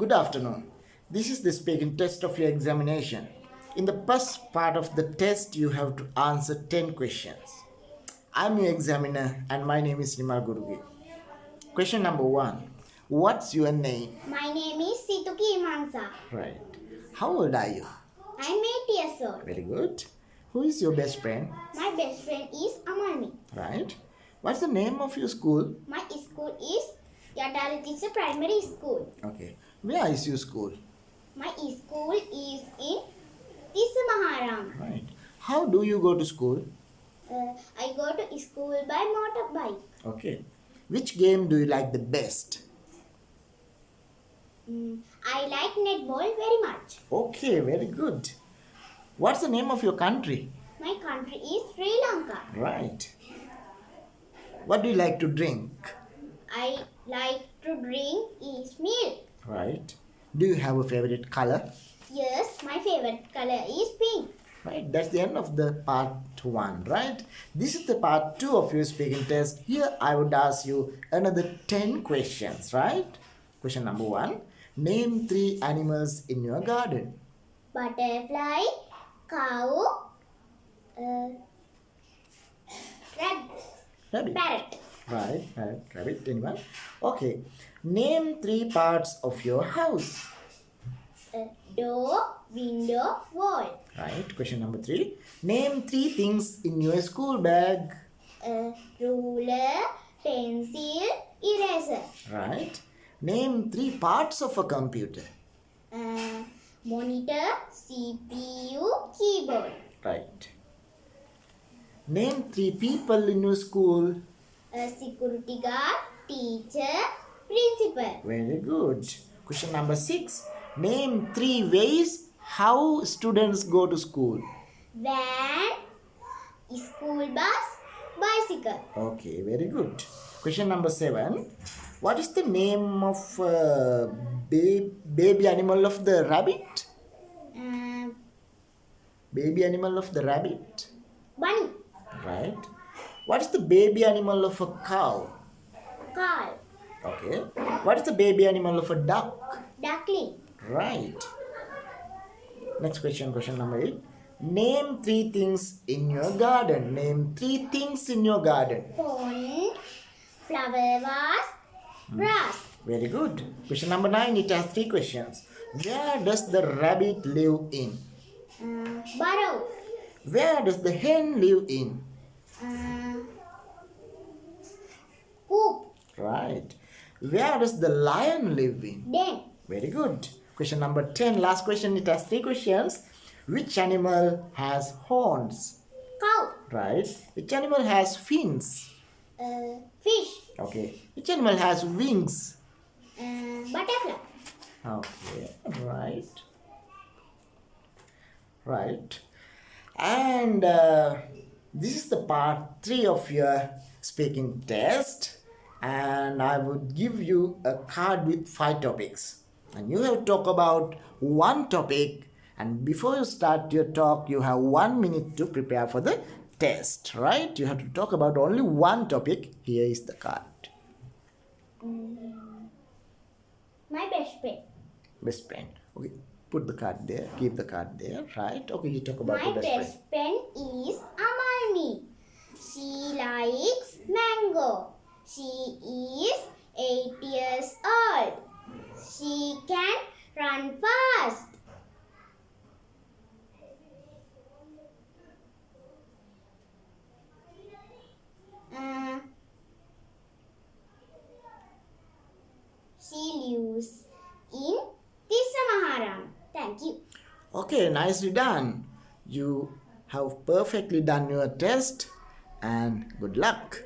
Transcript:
Good afternoon. This is the speaking test of your examination. In the first part of the test, you have to answer 10 questions. I'm your examiner and my name is Nimal Guruge. Question number 1. What's your name? My name is Situki Imansa. Right. How old are you? I'm 8 years old. Very good. Who is your best friend? My best friend is Amalmi. Right. What's the name of your school? My school is Yataritisa Primary School. Okay. Where is your school? My school is in Tisamaharam. Right. How do you go to school? I go to school by motorbike. Okay. Which game do you like the best? I like netball very much. Okay, very good. What's the name of your country? My country is Sri Lanka. Right. What do you like to drink? I like to drink is milk. Right. Do you have a favorite color? Yes, my favorite color is pink. Right. That's the end of the part 1, right? This is the part 2 of your speaking test. Here I would ask you another 10 questions, right? Question number 1. Name 3 animals in your garden. Butterfly, cow, Rabbit. parrot. Right. Rabbit. Anyone? Okay. Name 3 parts of your house. Door, window, wall. Right. Question number 3. Name 3 things in your school bag. Ruler, pencil, eraser. Right. Name 3 parts of a computer. Monitor, CPU, keyboard. Right. Name 3 people in your school. Security guard, teacher, principal. Very good. Question number 6. Name 3 ways how students go to school. Van, school bus, bicycle. Okay, very good. Question number 7. What is the name of baby animal of the rabbit? Baby animal of the rabbit. Bunny, Right. What is the baby animal of a cow? calf, Okay. What is the baby animal of a duck? duckling. Right. Next question, question number 8. Name 3 things in your garden. Name 3 things in your garden. Pond, flower vase, grass. Very good. Question number 9. It has 3 questions. Where does the rabbit live in? Burrow, Where does the hen live in? coop, Right. Where does the lion live in? den. Very good. Question number 10. Last question. It has 3 questions. Which animal has horns? Cow, Right. Which animal has fins? fish, Okay. Which animal has wings? butterfly. Okay. Right. Right. And this is the part 3 of your speaking test. And I would give you a card with 5 topics. And you have to talk about one topic. And before you start your talk, you have 1 minute to prepare for the test. Right? You have to talk about only one topic. Here is the card. My best friend. Best friend. Okay. Put the card there. Keep the card there. Right? Okay. You talk about My your best friend. best friend is Amalmi. She likes mango. She is 8 years old. She can run fast. She lives in Tisamaharam. Thank you. Okay, nicely done. You have perfectly done your test and good luck.